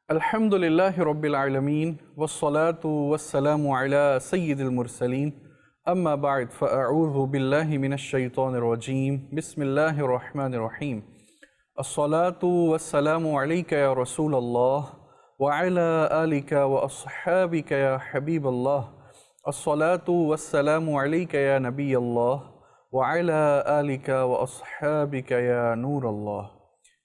الحمد لله رب العالمين والصلاة والسلام على سيد المرسلين أما بعد فأعوذ بالله من الشيطان الرجيم بسم الله الرحمن الرحيم الصلاة والسلام عليك يا رسول الله وعلى آلك وأصحابك يا حبيب الله الصلاة والسلام عليك يا نبي الله وعلى آلك وأصحابك يا نور الله.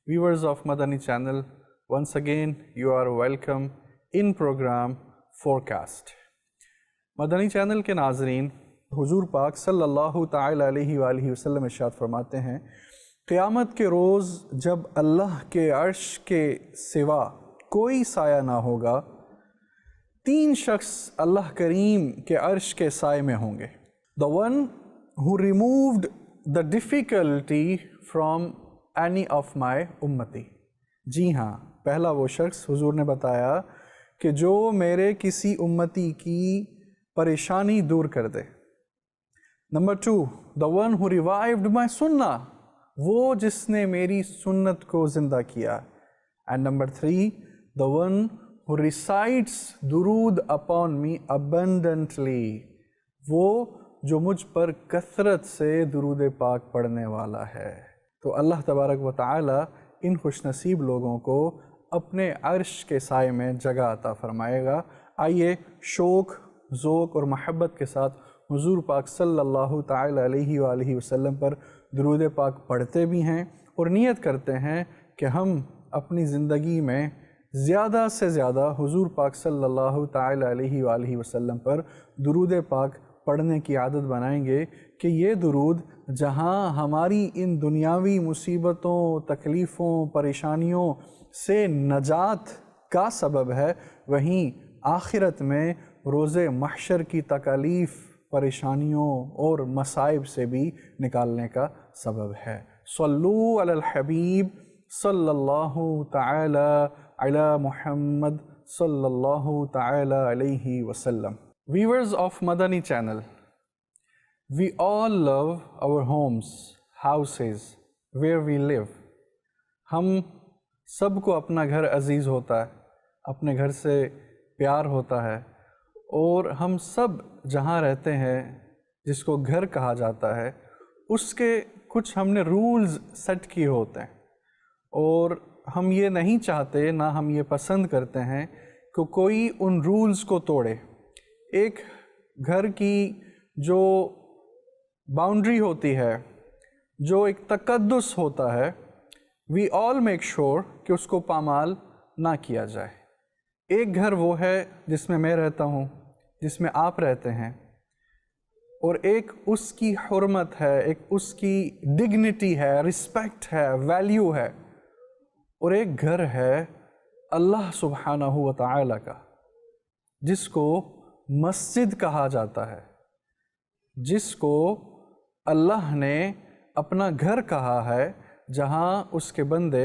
Viewers of Madani channel, once again, you are welcome in program Forecast. Madani channel کے ناظرین، حضور پاک صلی اللہ تعالی علیہ وآلہ وسلم ارشاد فرماتے ہیں، قیامت کے روز جب اللہ کے عرش کے سوا کوئی سایہ نہ ہوگا، تین شخص اللہ کریم کے عرش کے سائے میں ہوں گے. The one who removed the difficulty from any of my ummati. جی ہاں، پہلا وہ شخص حضور نے بتایا کہ جو میرے کسی امتی کی پریشانی دور کر دے. Number 2، the one who revived my sunnah، وہ جس نے میری سنت کو زندہ کیا. and number 3، the one who recites درود upon me abundantly، وہ جو مجھ پر کثرت سے درود پاک پڑھنے والا ہے. تو اللہ تبارک و تعالی ان خوش نصیب لوگوں کو اپنے عرش کے سائے میں جگہ عطا فرمائے گا. آئیے شوق، ذوق اور محبت کے ساتھ حضور پاک صلی اللہ تعالی علیہ وآلہ وسلم پر درود پاک پڑھتے بھی ہیں اور نیت کرتے ہیں کہ ہم اپنی زندگی میں زیادہ سے زیادہ حضور پاک صلی اللہ تعالی علیہ وآلہ وسلم پر درود پاک پڑھنے کی عادت بنائیں گے کہ یہ درود جہاں ہماری ان دنیاوی مصیبتوں، تکلیفوں، پریشانیوں سے نجات کا سبب ہے، وہیں آخرت میں روز محشر کی تکالیف، پریشانیوں اور مصائب سے بھی نکالنے کا سبب ہے. صلو علی الحبیب صلی اللہ تعالی علی محمد صلی اللہ تعالی علیہ وسلم. Viewers of Madani channel, we all love our homes, houses, where we live. ہم سب کو اپنا گھر عزیز ہوتا ہے، اپنے گھر سے پیار ہوتا ہے، اور ہم سب جہاں رہتے ہیں جس کو گھر کہا جاتا ہے اس کے کچھ ہم نے رولز سیٹ کیے ہوتے ہیں، اور ہم یہ نہیں چاہتے، نہ ہم یہ پسند کرتے ہیں کہ کوئی ان رولز کو توڑے. ایک گھر کی جو باؤنڈری ہوتی ہے، جو ایک تقدس ہوتا ہے، وی آل میک شور کہ اس کو پامال نہ کیا جائے. ایک گھر وہ ہے جس میں میں رہتا ہوں، جس میں آپ رہتے ہیں، اور ایک اس کی حرمت ہے، ایک اس کی ڈگنیٹی ہے، رسپیکٹ ہے، ویلیو ہے. اور ایک گھر ہے اللہ سبحانہ و تعالی کا، جس کو مسجد کہا جاتا ہے، جس کو اللہ نے اپنا گھر کہا ہے، جہاں اس کے بندے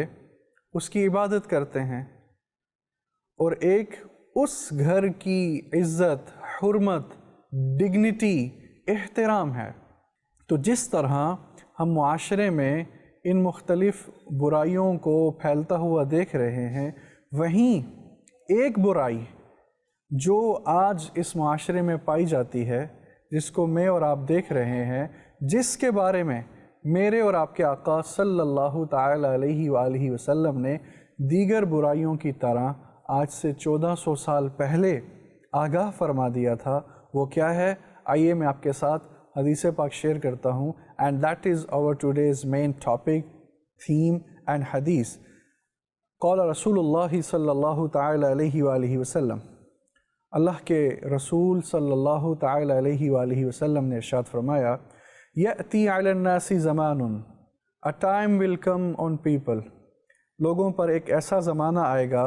اس کی عبادت کرتے ہیں. اور ایک اس گھر کی عزت، حرمت، ڈگنیٹی، احترام ہے. تو جس طرح ہم معاشرے میں ان مختلف برائیوں کو پھیلتا ہوا دیکھ رہے ہیں، وہیں ایک برائی جو آج اس معاشرے میں پائی جاتی ہے، جس کو میں اور آپ دیکھ رہے ہیں، جس کے بارے میں میرے اور آپ کے آقا صلی اللہ تعالی علیہ وآلہ وسلم نے دیگر برائیوں کی طرح آج سے 1400 سال پہلے آگاہ فرما دیا تھا، وہ کیا ہے؟ آئیے میں آپ کے ساتھ حدیث پاک شیئر کرتا ہوں. And that is our today's main topic, theme and حدیث. قال رسول اللہ صلی اللہ تعالی علیہ وآلہ وسلم، اللہ کے رسول صلی اللہ تعالی علیہ وآلہ وسلم نے ارشاد فرمایا، یأتی علی الناس زمان، a time will come on people، لوگوں پر ایک ایسا زمانہ آئے گا،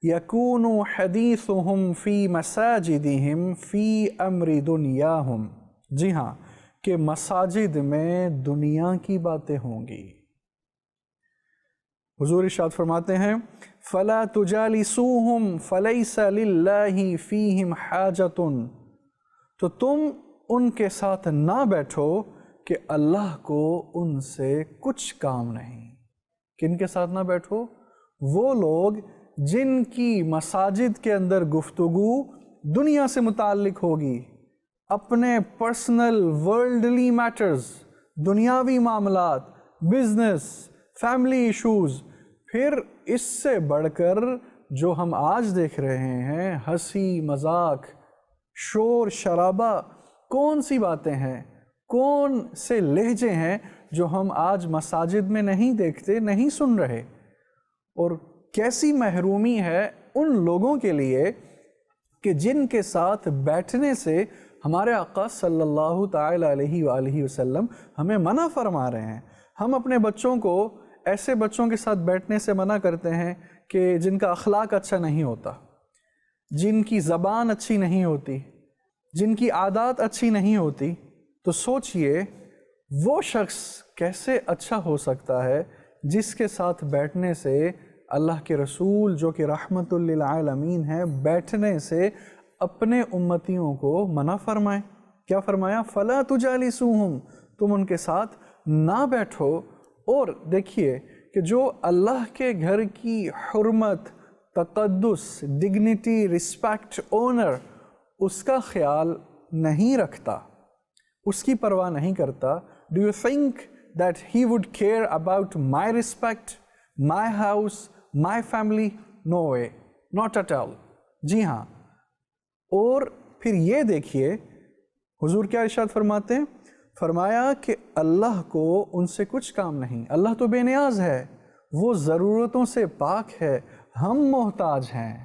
یکون حدیثہم فی مساجدہم فی امر دنیاہم، جی ہاں، کہ مساجد میں دنیا کی باتیں ہوں گی. حضور ارشاد فرماتے ہیں، فَلَا تُجَالِسُوهُمْ فَلَيْسَ لِلَّهِ فِيهِمْ حَاجَةٌ، تو تم ان کے ساتھ نہ بیٹھو کہ اللہ کو ان سے کچھ کام نہیں. کن کے ساتھ نہ بیٹھو؟ وہ لوگ جن کی مساجد کے اندر گفتگو دنیا سے متعلق ہوگی، اپنے پرسنل ورلڈلی میٹرز، دنیاوی معاملات، بزنس، فیملی ایشوز، پھر اس سے بڑھ کر جو ہم آج دیکھ رہے ہیں، ہنسی مذاق، شور شرابہ، کون سی باتیں ہیں، کون سے لہجے ہیں جو ہم آج مساجد میں نہیں دیکھتے، نہیں سن رہے، اور کیسی محرومی ہے ان لوگوں کے لیے کہ جن کے ساتھ بیٹھنے سے ہمارے آقا صلی اللہ تعالی علیہ وآلہ وسلم ہمیں منع فرما رہے ہیں۔ ہم اپنے بچوں کو ایسے بچوں کے ساتھ بیٹھنے سے منع کرتے ہیں کہ جن کا اخلاق اچھا نہیں ہوتا، جن کی زبان اچھی نہیں ہوتی، جن کی عادات اچھی نہیں ہوتی، تو سوچئے وہ شخص کیسے اچھا ہو سکتا ہے جس کے ساتھ بیٹھنے سے اللہ کے رسول جو کہ رحمت للعالمین ہے، بیٹھنے سے اپنے امتیوں کو منع فرمائے۔ کیا فرمایا؟ فَلَا تُجَالِسُوهُمْ، تم ان کے ساتھ نہ بیٹھو۔ اور دیکھیے کہ جو اللہ کے گھر کی حرمت، تقدس، ڈگنیٹی، رسپیکٹ، آنر، اس کا خیال نہیں رکھتا، اس کی پرواہ نہیں کرتا، do you think that he would care about my respect, my house, my family? No way, not at all۔ جی ہاں، اور پھر یہ دیکھیے حضور کیا ارشاد فرماتے ہیں؟ فرمایا کہ اللہ کو ان سے کچھ کام نہیں، اللہ تو بے نیاز ہے، وہ ضرورتوں سے پاک ہے، ہم محتاج ہیں،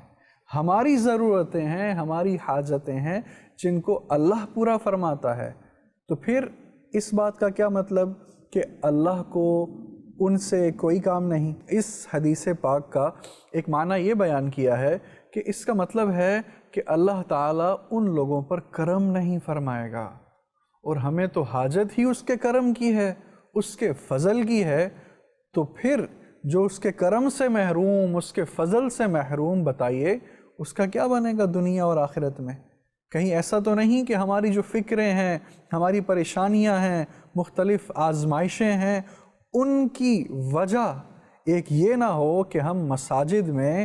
ہماری ضرورتیں ہیں، ہماری حاجتیں ہیں جن کو اللہ پورا فرماتا ہے۔ تو پھر اس بات کا کیا مطلب کہ اللہ کو ان سے کوئی کام نہیں؟ اس حدیث پاک کا ایک معنی یہ بیان کیا ہے کہ اس کا مطلب ہے کہ اللہ تعالیٰ ان لوگوں پر کرم نہیں فرمائے گا، اور ہمیں تو حاجت ہی اس کے کرم کی ہے، اس کے فضل کی ہے، تو پھر جو اس کے کرم سے محروم، اس کے فضل سے محروم، بتائیے اس کا کیا بنے گا دنیا اور آخرت میں؟ کہیں ایسا تو نہیں کہ ہماری جو فکریں ہیں، ہماری پریشانیاں ہیں، مختلف آزمائشیں ہیں، ان کی وجہ ایک یہ نہ ہو کہ ہم مساجد میں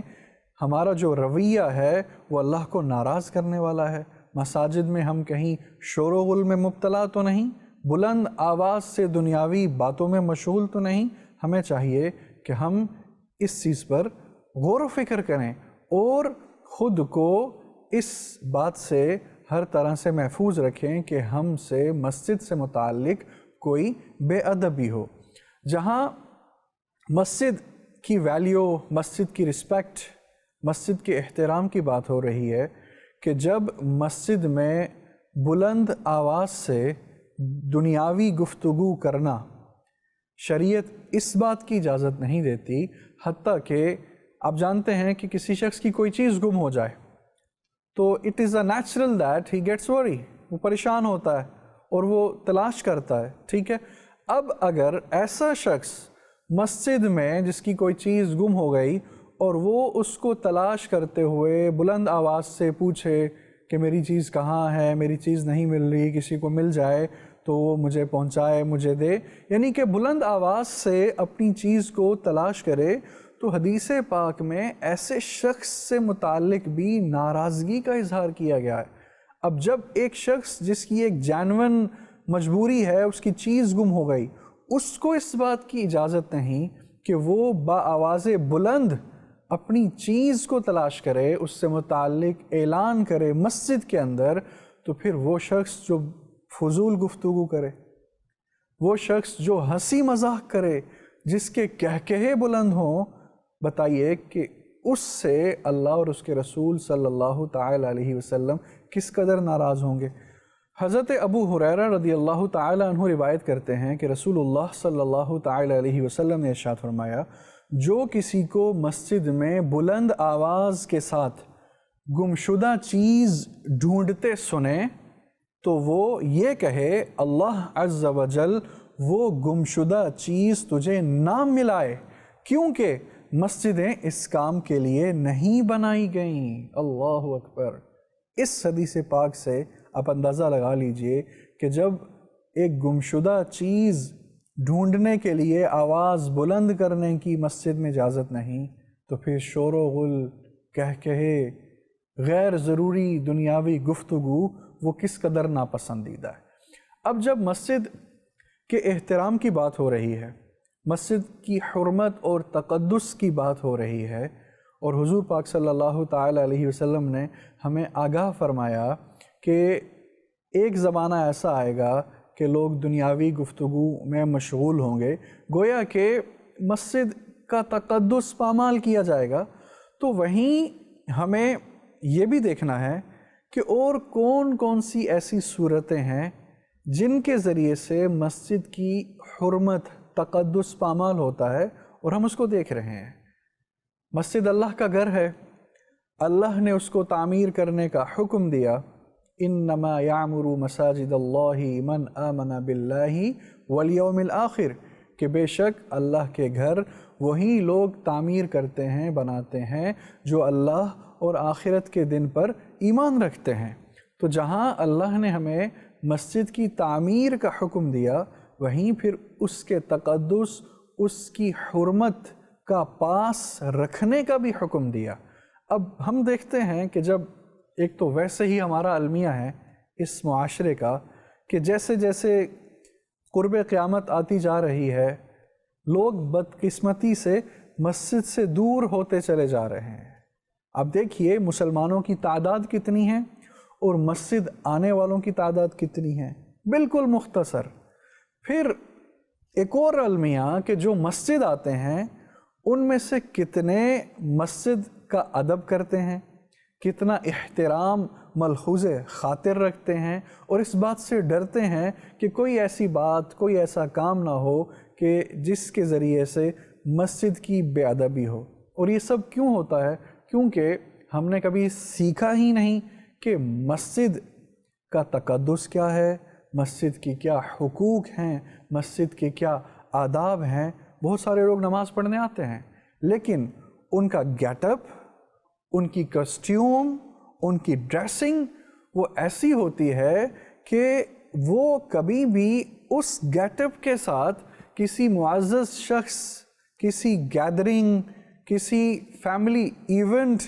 ہمارا جو رویہ ہے وہ اللہ کو ناراض کرنے والا ہے، مساجد میں ہم کہیں شور و غل میں مبتلا تو نہیں، بلند آواز سے دنیاوی باتوں میں مشغول تو نہیں؟ ہمیں چاہیے کہ ہم اس چیز پر غور و فکر کریں اور خود کو اس بات سے ہر طرح سے محفوظ رکھیں کہ ہم سے مسجد سے متعلق کوئی بے ادبی ہو۔ جہاں مسجد کی ویلیو، مسجد کی رسپیکٹ، مسجد کے احترام کی بات ہو رہی ہے کہ جب مسجد میں بلند آواز سے دنیاوی گفتگو کرنا، شریعت اس بات کی اجازت نہیں دیتی، حتیٰ کہ آپ جانتے ہیں کہ کسی شخص کی کوئی چیز گم ہو جائے تو it is a natural that he gets وری، وہ پریشان ہوتا ہے اور وہ تلاش کرتا ہے، ٹھیک ہے؟ اب اگر ایسا شخص مسجد میں جس کی کوئی چیز گم ہو گئی اور وہ اس کو تلاش کرتے ہوئے بلند آواز سے پوچھے کہ میری چیز کہاں ہے، میری چیز نہیں مل رہی، کسی کو مل جائے تو وہ مجھے پہنچائے، مجھے دے، یعنی کہ بلند آواز سے اپنی چیز کو تلاش کرے، تو حدیث پاک میں ایسے شخص سے متعلق بھی ناراضگی کا اظہار کیا گیا ہے۔ اب جب ایک شخص جس کی ایک جینون مجبوری ہے، اس کی چیز گم ہو گئی، اس کو اس بات کی اجازت نہیں کہ وہ بآواز بلند اپنی چیز کو تلاش کرے، اس سے متعلق اعلان کرے مسجد کے اندر، تو پھر وہ شخص جو فضول گفتگو کرے، وہ شخص جو ہنسی مذاق کرے، جس کے کہکہے بلند ہوں، بتائیے کہ اس سے اللہ اور اس کے رسول صلی اللہ تعالی علیہ وسلم کس قدر ناراض ہوں گے۔ حضرت ابو ہریرہ رضی اللہ تعالی عنہ روایت کرتے ہیں کہ رسول اللہ صلی اللہ تعالی علیہ وسلم نے ارشاد فرمایا، جو کسی کو مسجد میں بلند آواز کے ساتھ گمشدہ چیز ڈھونڈتے سنے تو وہ یہ کہے اللہ عز و جل وہ گمشدہ چیز تجھے نہ ملائے، کیونکہ مسجدیں اس کام کے لیے نہیں بنائی گئیں۔ اللہ اکبر۔ اس حدیث پاک سے آپ اندازہ لگا لیجئے کہ جب ایک گمشدہ چیز ڈھونڈنے کے لیے آواز بلند کرنے کی مسجد میں اجازت نہیں، تو پھر شور و غل، کہے، غیر ضروری دنیاوی گفتگو وہ کس قدر ناپسندیدہ ہے۔ اب جب مسجد کے احترام کی بات ہو رہی ہے، مسجد کی حرمت اور تقدس کی بات ہو رہی ہے، اور حضور پاک صلی اللہ تعالی علیہ وسلم نے ہمیں آگاہ فرمایا کہ ایک زمانہ ایسا آئے گا کہ لوگ دنیاوی گفتگو میں مشغول ہوں گے، گویا کہ مسجد کا تقدس پامال کیا جائے گا، تو وہیں ہمیں یہ بھی دیکھنا ہے کہ اور کون کون سی ایسی صورتیں ہیں جن کے ذریعے سے مسجد کی حرمت، تقدس پامال ہوتا ہے اور ہم اس کو دیکھ رہے ہیں۔ مسجد اللہ کا گھر ہے، اللہ نے اس کو تعمیر کرنے کا حکم دیا، انما یعمر مساجد اللہ من آمن باللہ والیوم الآخر، کہ بے شک اللہ کے گھر وہی لوگ تعمیر کرتے ہیں، بناتے ہیں جو اللہ اور آخرت کے دن پر ایمان رکھتے ہیں۔ تو جہاں اللہ نے ہمیں مسجد کی تعمیر کا حکم دیا، وہیں پھر اس کے تقدس، اس کی حرمت کا پاس رکھنے کا بھی حکم دیا۔ اب ہم دیکھتے ہیں کہ جب ایک تو ویسے ہی ہمارا المیہ ہے اس معاشرے کا کہ جیسے جیسے قرب قیامت آتی جا رہی ہے، لوگ بدقسمتی سے مسجد سے دور ہوتے چلے جا رہے ہیں۔ اب دیکھیے مسلمانوں کی تعداد کتنی ہے اور مسجد آنے والوں کی تعداد کتنی ہے، بالکل مختصر۔ پھر ایک اور المیہ کہ جو مسجد آتے ہیں ان میں سے کتنے مسجد کا ادب کرتے ہیں، کتنا احترام ملحوظ خاطر رکھتے ہیں، اور اس بات سے ڈرتے ہیں کہ کوئی ایسی بات، کوئی ایسا کام نہ ہو کہ جس کے ذریعے سے مسجد کی بے ادبی ہو۔ اور یہ سب کیوں ہوتا ہے؟ کیونکہ ہم نے کبھی سیکھا ہی نہیں کہ مسجد کا تقدس کیا ہے، مسجد کی کیا حقوق ہیں، مسجد کے کیا آداب ہیں۔ بہت سارے لوگ نماز پڑھنے آتے ہیں لیکن ان کا گیٹ اپ، ان کی کسٹیوم، ان کی ڈریسنگ وہ ایسی ہوتی ہے کہ وہ کبھی بھی اس گیٹ اپ کے ساتھ کسی معزز شخص، کسی گیدرنگ، کسی فیملی ایونٹ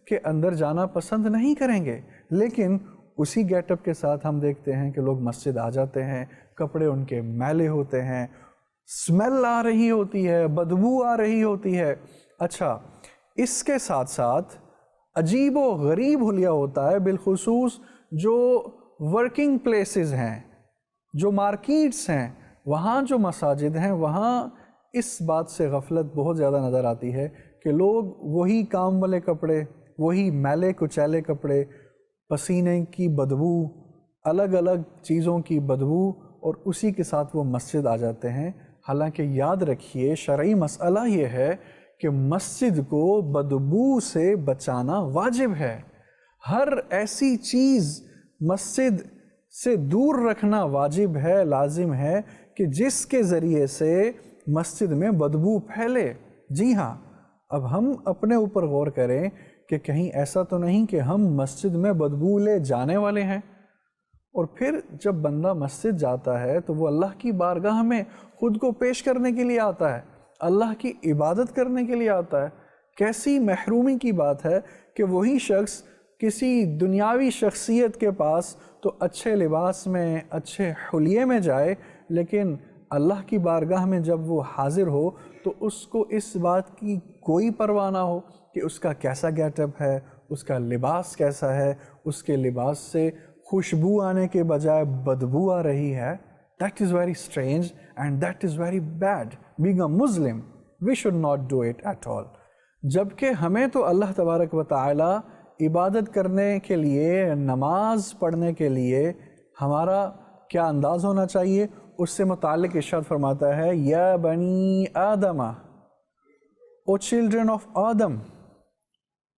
کے اندر جانا پسند نہیں کریں گے۔ لیکن اسی گیٹ اپ کے ساتھ ہم دیکھتے ہیں کہ لوگ مسجد آ جاتے ہیں، کپڑے ان کے میلے ہوتے ہیں، اسمیل آ رہی ہوتی ہے، بدبو آ رہی ہوتی ہے۔ اچھا، اس کے ساتھ ساتھ عجیب و غریب حلیہ ہوتا ہے، بالخصوص جو ورکنگ پلیسز ہیں، جو مارکیٹس ہیں، وہاں جو مساجد ہیں، وہاں اس بات سے غفلت بہت زیادہ نظر آتی ہے کہ لوگ وہی کام والے کپڑے، وہی میلے کچیلے کپڑے، پسینے کی بدبو، الگ الگ چیزوں کی بدبو، اور اسی کے ساتھ وہ مسجد آ جاتے ہیں۔ حالانکہ یاد رکھیے شرعی مسئلہ یہ ہے کہ مسجد کو بدبو سے بچانا واجب ہے۔ ہر ایسی چیز مسجد سے دور رکھنا واجب ہے، لازم ہے کہ جس کے ذریعے سے مسجد میں بدبو پھیلے۔ جی ہاں، اب ہم اپنے اوپر غور کریں کہ کہیں ایسا تو نہیں کہ ہم مسجد میں بدبو لے جانے والے ہیں۔ اور پھر جب بندہ مسجد جاتا ہے تو وہ اللہ کی بارگاہ میں خود کو پیش کرنے کے لیے آتا ہے، اللہ کی عبادت کرنے کے لیے آتا ہے۔ کیسی محرومی کی بات ہے کہ وہی شخص کسی دنیاوی شخصیت کے پاس تو اچھے لباس میں، اچھے حلیے میں جائے، لیکن اللہ کی بارگاہ میں جب وہ حاضر ہو تو اس کو اس بات کی کوئی پرواہ نہ ہو کہ اس کا کیسا گیٹ اپ ہے، اس کا لباس کیسا ہے، اس کے لباس سے خوشبو آنے کے بجائے بدبو آ رہی ہے۔ That is very strange and that is very bad. Being a Muslim, we should not do it at all. جبکہ ہمیں تو اللہ تبارک و تعالی عبادت کرنے کے لیے، نماز پڑھنے کے لیے ہمارا کیا انداز ہونا چاہیے، اس سے متعلق ارشاد فرماتا ہے، یا بنی آدم، او چلڈرن آف آدم،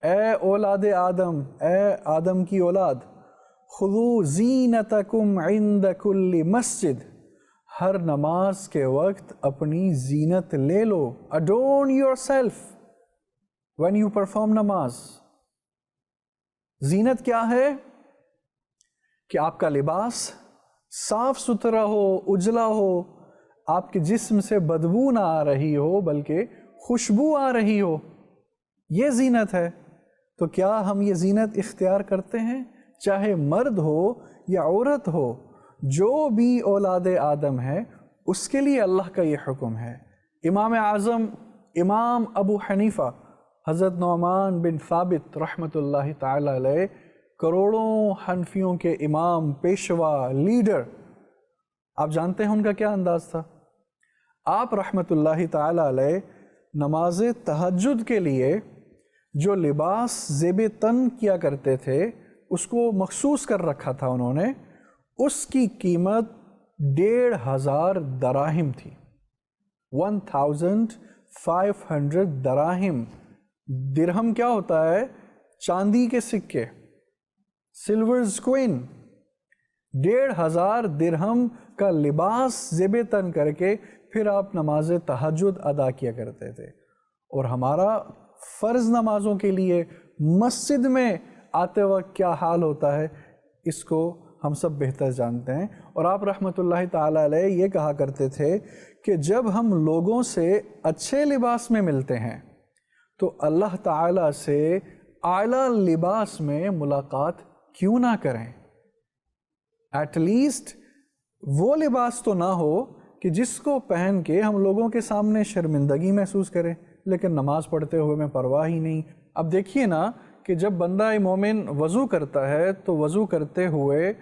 اے اولاد آدم، اے آدم کی اولاد، خذو زینتکم عند کل مسجد، ہر نماز کے وقت اپنی زینت لے لو۔ Adorn yourself when you perform نماز۔ زینت کیا ہے؟ کہ آپ کا لباس صاف ستھرا ہو، اجلا ہو، آپ کے جسم سے بدبو نہ آ رہی ہو بلکہ خوشبو آ رہی ہو۔ یہ زینت ہے، تو کیا ہم یہ زینت اختیار کرتے ہیں؟ چاہے مرد ہو یا عورت ہو، جو بھی اولاد آدم ہے اس کے لیے اللہ کا یہ حکم ہے۔ امام اعظم امام ابو حنیفہ حضرت نعمان بن ثابت رحمۃ اللہ تعالی علیہ، کروڑوں حنفیوں کے امام، پیشوا، لیڈر، آپ جانتے ہیں ان کا کیا انداز تھا؟ آپ رحمۃ اللہ تعالی علیہ نماز تہجد کے لیے جو لباس زیب تن کیا کرتے تھے اس کو مخصوص کر رکھا تھا انہوں نے، اس کی قیمت 1500 دراہم تھی، 1500 دراہم۔ درہم کیا ہوتا ہے؟ چاندی کے سکے، سلورز کوئن۔ 1500 درہم کا لباس زیب تن کر کے پھر آپ نماز تہجد ادا کیا کرتے تھے۔ اور ہمارا فرض نمازوں کے لیے مسجد میں آتے وقت کیا حال ہوتا ہے اس کو ہم سب بہتر جانتے ہیں۔ اور آپ رحمۃ اللہ تعالی علیہ یہ کہا کرتے تھے کہ جب ہم لوگوں سے اچھے لباس میں ملتے ہیں تو اللہ تعالیٰ سے اعلیٰ لباس میں ملاقات کیوں نہ کریں؟ ایٹ لیسٹ وہ لباس تو نہ ہو کہ جس کو پہن کے ہم لوگوں کے سامنے شرمندگی محسوس کریں، لیکن نماز پڑھتے ہوئے میں پرواہ ہی نہیں۔ اب دیکھیے نا کہ جب بندہ مومن وضو کرتا ہے تو وضو کرتے ہوئے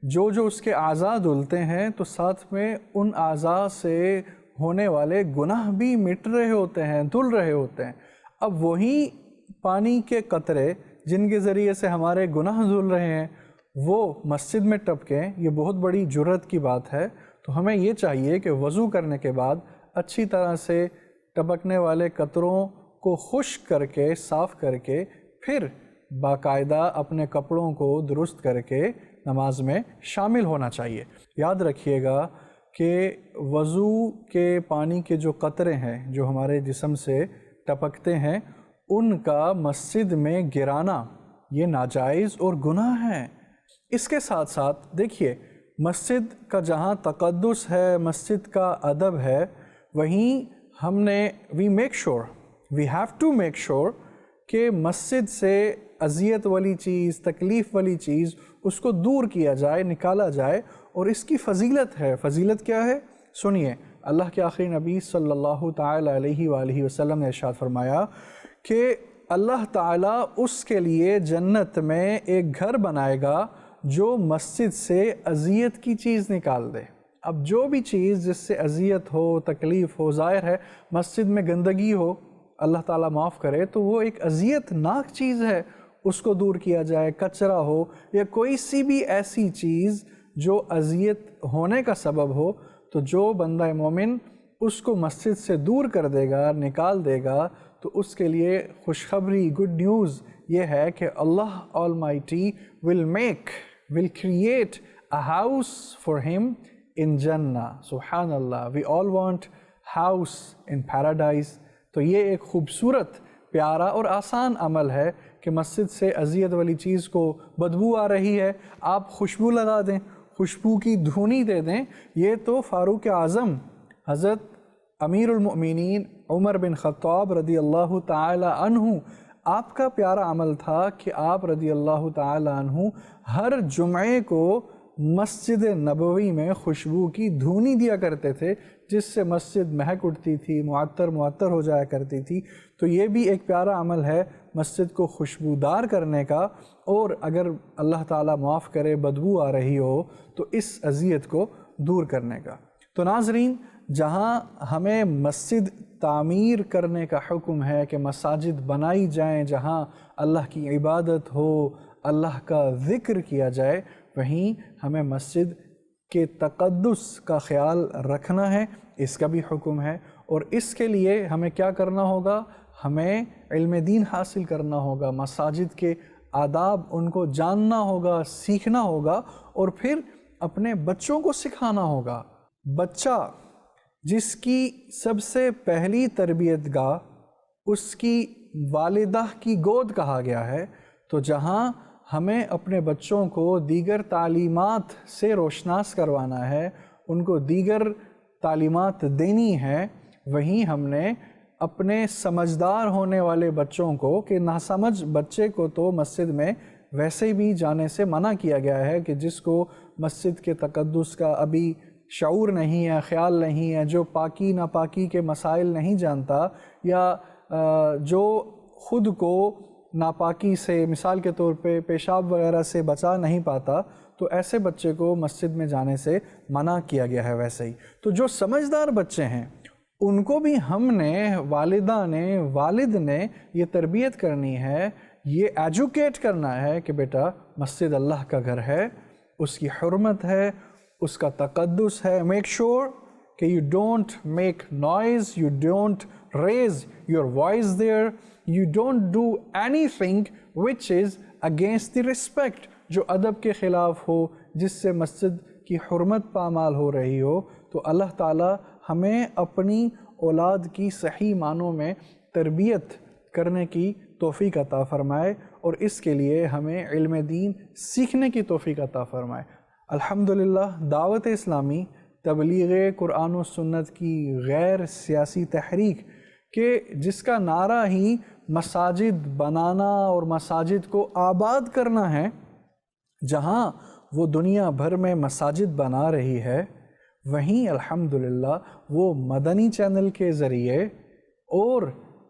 جو اس کے اعضاء دھلتے ہیں تو ساتھ میں ان اعضاء سے ہونے والے گناہ بھی مٹ رہے ہوتے ہیں، دھل رہے ہوتے ہیں۔ اب وہی پانی کے قطرے جن کے ذریعے سے ہمارے گناہ دھل رہے ہیں وہ مسجد میں ٹپکیں، یہ بہت بڑی جرأت کی بات ہے۔ تو ہمیں یہ چاہیے کہ وضو کرنے کے بعد اچھی طرح سے ٹپکنے والے قطروں کو خشک کر کے، صاف کر کے، پھر باقاعدہ اپنے کپڑوں کو درست کر کے نماز میں شامل ہونا چاہیے۔ یاد رکھیے گا کہ وضو کے پانی کے جو قطرے ہیں جو ہمارے جسم سے ٹپکتے ہیں ان کا مسجد میں گرانا یہ ناجائز اور گناہ ہے۔ اس کے ساتھ ساتھ دیکھیے مسجد کا جہاں تقدس ہے، مسجد کا ادب ہے، وہیں ہم نے we have to make sure کہ مسجد سے اذیت والی چیز، تکلیف والی چیز اس کو دور کیا جائے، نکالا جائے۔ اور اس کی فضیلت ہے۔ فضیلت کیا ہے؟ سنیے، اللہ کے آخری نبی صلی اللہ تعالی علیہ وآلہ وسلم نے ارشاد فرمایا کہ اللہ تعالیٰ اس کے لیے جنت میں ایک گھر بنائے گا جو مسجد سے اذیت کی چیز نکال دے۔ اب جو بھی چیز جس سے اذیت ہو، تکلیف ہو، ظاہر ہے مسجد میں گندگی ہو، اللہ تعالیٰ معاف کرے، تو وہ ایک اذیت ناک چیز ہے، اس کو دور کیا جائے۔ کچرا ہو یا کوئی سی بھی ایسی چیز جو اذیت ہونے کا سبب ہو، تو جو بندہ مومن اس کو مسجد سے دور کر دے گا، نکال دے گا، تو اس کے لیے خوشخبری، گڈ نیوز یہ ہے کہ اللہ Almighty will create a house for him in Jannah۔ سبحان اللہ، we all want house in paradise۔ تو یہ ایک خوبصورت، پیارا اور آسان عمل ہے کہ مسجد سے اذیت والی چیز کو، بدبو آ رہی ہے، آپ خوشبو لگا دیں، خوشبو کی دھونی دے دیں۔ یہ تو فاروق اعظم حضرت امیر المؤمنین عمر بن خطاب رضی اللہ تعالی عنہ، آپ کا پیارا عمل تھا کہ آپ رضی اللہ تعالی عنہ ہر جمعے کو مسجد نبوی میں خوشبو کی دھونی دیا کرتے تھے، جس سے مسجد مہک اٹھتی تھی، معطر ہو جایا کرتی تھی۔ تو یہ بھی ایک پیارا عمل ہے مسجد کو خوشبودار کرنے کا، اور اگر اللہ تعالیٰ معاف کرے بدبو آ رہی ہو تو اس اذیت کو دور کرنے کا۔ تو ناظرین، جہاں ہمیں مسجد تعمیر کرنے کا حکم ہے کہ مساجد بنائی جائیں جہاں اللہ کی عبادت ہو، اللہ کا ذکر کیا جائے، وہیں ہمیں مسجد کے تقدس کا خیال رکھنا ہے، اس کا بھی حکم ہے۔ اور اس کے لیے ہمیں کیا کرنا ہوگا؟ ہمیں علم دین حاصل کرنا ہوگا، مساجد کے آداب ان کو جاننا ہوگا، سیکھنا ہوگا، اور پھر اپنے بچوں کو سکھانا ہوگا۔ بچہ جس کی سب سے پہلی تربیت گاہ اس کی والدہ کی گود کہا گیا ہے، تو جہاں ہمیں اپنے بچوں کو دیگر تعلیمات سے روشناس کروانا ہے، ان کو دیگر تعلیمات دینی ہے، وہیں ہم نے اپنے سمجھدار ہونے والے بچوں کو کہ ناسمجھ بچے کو تو مسجد میں ویسے بھی جانے سے منع کیا گیا ہے کہ جس کو مسجد کے تقدس کا ابھی شعور نہیں ہے، خیال نہیں ہے، جو پاکی ناپاکی کے مسائل نہیں جانتا، یا جو خود کو ناپاکی سے مثال کے طور پہ پیشاب وغیرہ سے بچا نہیں پاتا، تو ایسے بچے کو مسجد میں جانے سے منع کیا گیا ہے۔ ویسے ہی تو جو سمجھدار بچے ہیں ان کو بھی ہم نے، والدہ نے، والد نے یہ تربیت کرنی ہے، یہ ایجوکیٹ کرنا ہے کہ بیٹا مسجد اللہ کا گھر ہے، اس کی حرمت ہے، اس کا تقدس ہے۔ میک شور کہ you don't make noise, you don't raise your voice there, you don't do anything which is against the respect، جو ادب کے خلاف ہو، جس سے مسجد کی حرمت پامال ہو رہی ہو۔ تو اللہ تعالیٰ ہمیں اپنی اولاد کی صحیح معنوں میں تربیت کرنے کی توفیق عطا فرمائے، اور اس کے لیے ہمیں علم دین سیکھنے کی توفیق عطا فرمائے۔ الحمدللہ دعوت اسلامی تبلیغ قرآن و سنت کی غیر سیاسی تحریک کہ جس کا نعرہ ہی مساجد بنانا اور مساجد کو آباد کرنا ہے، جہاں وہ دنیا بھر میں مساجد بنا رہی ہے، وہیں الحمدللہ وہ مدنی چینل کے ذریعے اور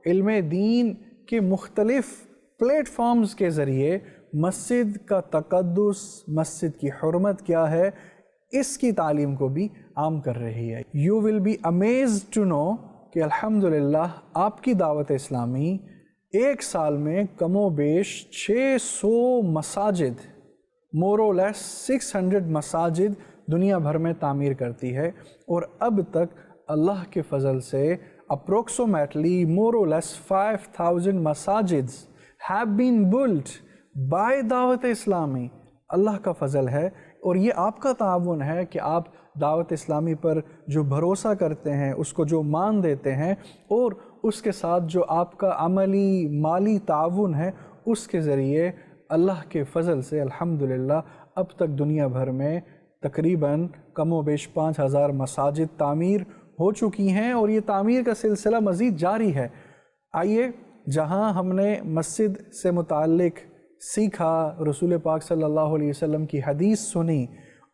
علم دین کے مختلف پلیٹ فارمز کے ذریعے مسجد کا تقدس، مسجد کی حرمت کیا ہے، اس کی تعلیم کو بھی عام کر رہی ہے۔ You will be amazed to know کہ الحمدللہ آپ کی دعوت اسلامی ایک سال میں کم و بیش 600 مساجد، مور و لیس 600 مساجد دنیا بھر میں تعمیر کرتی ہے، اور اب تک اللہ کے فضل سے approximately more or less 5,000 مساجد have been built by دعوت اسلامی۔ اللہ کا فضل ہے، اور یہ آپ کا تعاون ہے کہ آپ دعوت اسلامی پر جو بھروسہ کرتے ہیں، اس کو جو مان دیتے ہیں، اور اس کے ساتھ جو آپ کا عملی مالی تعاون ہے، اس کے ذریعے اللہ کے فضل سے الحمدللہ اب تک دنیا بھر میں تقریباً کم و بیش 5,000 مساجد تعمیر ہو چکی ہیں، اور یہ تعمیر کا سلسلہ مزید جاری ہے۔ آئیے، جہاں ہم نے مسجد سے متعلق سیکھا، رسول پاک صلی اللہ علیہ وسلم کی حدیث سنی،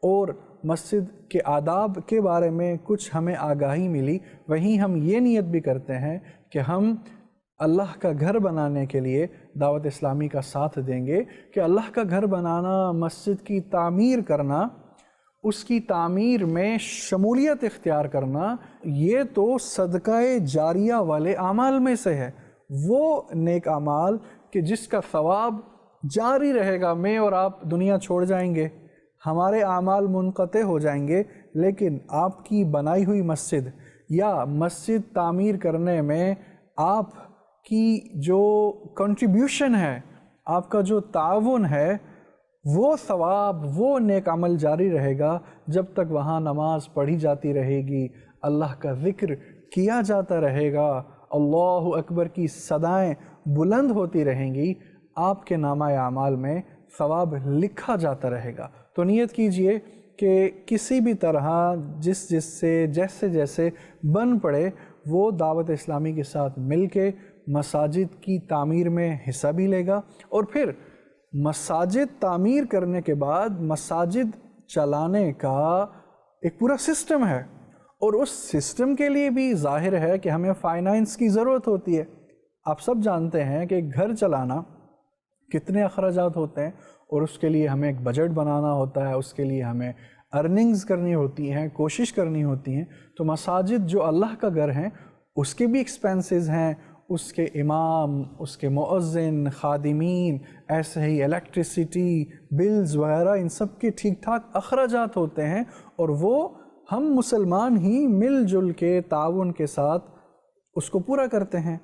اور مسجد کے آداب کے بارے میں کچھ ہمیں آگاہی ملی، وہیں ہم یہ نیت بھی کرتے ہیں کہ ہم اللہ کا گھر بنانے کے لیے دعوت اسلامی کا ساتھ دیں گے، کہ اللہ کا گھر بنانا، مسجد کی تعمیر کرنا، اس کی تعمیر میں شمولیت اختیار کرنا، یہ تو صدقہ جاریہ والے اعمال میں سے ہے، وہ نیک اعمال کہ جس کا ثواب جاری رہے گا۔ میں اور آپ دنیا چھوڑ جائیں گے، ہمارے اعمال منقطع ہو جائیں گے، لیکن آپ کی بنائی ہوئی مسجد یا مسجد تعمیر کرنے میں آپ کی جو کنٹریبیوشن ہے، آپ کا جو تعاون ہے، وہ ثواب، وہ نیک عمل جاری رہے گا جب تک وہاں نماز پڑھی جاتی رہے گی، اللہ کا ذکر کیا جاتا رہے گا، اللہ اکبر کی صدائیں بلند ہوتی رہیں گی، آپ کے نامہ اعمال میں ثواب لکھا جاتا رہے گا۔ تو نیت کیجئے کہ کسی بھی طرح جس سے جیسے جیسے بن پڑے، وہ دعوت اسلامی کے ساتھ مل کے مساجد کی تعمیر میں حصہ بھی لے گا، اور پھر مساجد تعمیر کرنے کے بعد مساجد چلانے کا ایک پورا سسٹم ہے، اور اس سسٹم کے لیے بھی ظاہر ہے کہ ہمیں فائنانس کی ضرورت ہوتی ہے۔ آپ سب جانتے ہیں کہ گھر چلانا کتنے اخراجات ہوتے ہیں، اور اس کے لیے ہمیں ایک بجٹ بنانا ہوتا ہے، اس کے لیے ہمیں ارننگز کرنی ہوتی ہیں، کوشش کرنی ہوتی ہیں۔ تو مساجد جو اللہ کا گھر ہیں، اس کے بھی ایکسپینسز ہیں، اس کے امام، اس کے مؤذن، خادمین، ایسے ہی الیکٹریسٹی بلز وغیرہ، ان سب کے ٹھیک ٹھاک اخراجات ہوتے ہیں، اور وہ ہم مسلمان ہی مل جل کے تعاون کے ساتھ اس کو پورا کرتے ہیں۔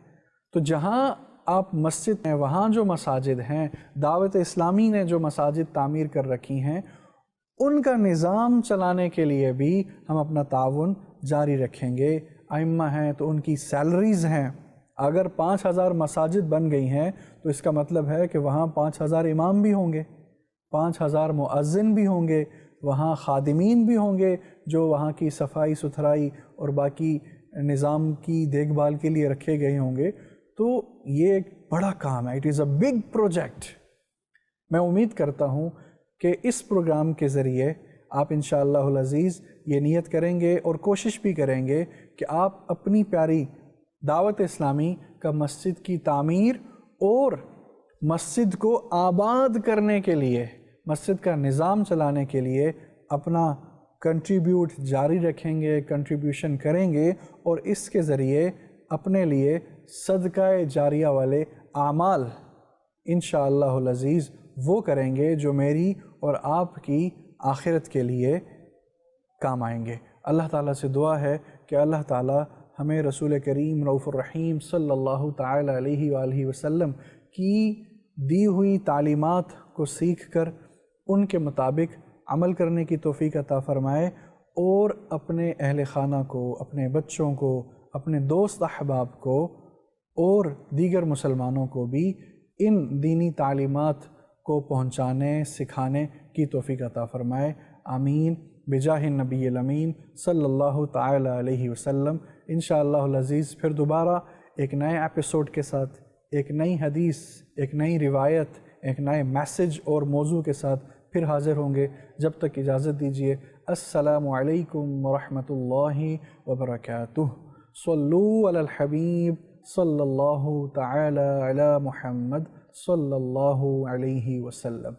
تو جہاں آپ مسجد ہیں، وہاں جو مساجد ہیں، دعوت اسلامی نے جو مساجد تعمیر کر رکھی ہیں، ان کا نظام چلانے کے لیے بھی ہم اپنا تعاون جاری رکھیں گے۔ ائمہ ہیں تو ان کی سیلریز ہیں، اگر 5,000 مساجد بن گئی ہیں تو اس کا مطلب ہے کہ وہاں 5,000 امام بھی ہوں گے، 5,000 مؤذن بھی ہوں گے، وہاں خادمین بھی ہوں گے جو وہاں کی صفائی ستھرائی اور باقی نظام کی دیکھ بھال کے لیے رکھے گئے ہوں گے، تو یہ ایک بڑا کام ہے، it is a big project. میں امید کرتا ہوں کہ اس پروگرام کے ذریعے آپ انشاءاللہ العزیز یہ نیت کریں گے اور کوشش بھی کریں گے کہ آپ اپنی پیاری دعوت اسلامی کا مسجد کی تعمیر اور مسجد کو آباد کرنے کے لیے، مسجد کا نظام چلانے کے لیے اپنا کنٹریبیوٹ جاری رکھیں گے، کنٹریبیوشن کریں گے، اور اس کے ذریعے اپنے لیے صدقہ جاریہ والے اعمال انشاءاللہ العزیز وہ کریں گے جو میری اور آپ کی آخرت کے لیے کام آئیں گے۔ اللہ تعالیٰ سے دعا ہے کہ اللہ تعالیٰ ہمیں رسول کریم رؤوف الرحیم صلی اللہ تعالیٰ علیہ وآلہ وسلم کی دی ہوئی تعلیمات کو سیکھ کر ان کے مطابق عمل کرنے کی توفیق عطا فرمائے، اور اپنے اہل خانہ کو، اپنے بچوں کو، اپنے دوست احباب کو اور دیگر مسلمانوں کو بھی ان دینی تعلیمات کو پہنچانے، سکھانے کی توفیق عطا فرمائے۔ آمین بجاہ النبی الامین صلی اللہ تعالی علیہ وسلم۔ انشاءاللہ العزیز پھر دوبارہ ایک نئے ایپیسوڈ کے ساتھ، ایک نئی حدیث، ایک نئی روایت، ایک نئے میسج اور موضوع کے ساتھ پھر حاضر ہوں گے۔ جب تک اجازت دیجیے، السلام علیکم ورحمۃ اللہ وبرکاتہ۔ صلو علی الحبیب صلی اللہ تعالی علی محمد صلی اللہ علیہ وسلم۔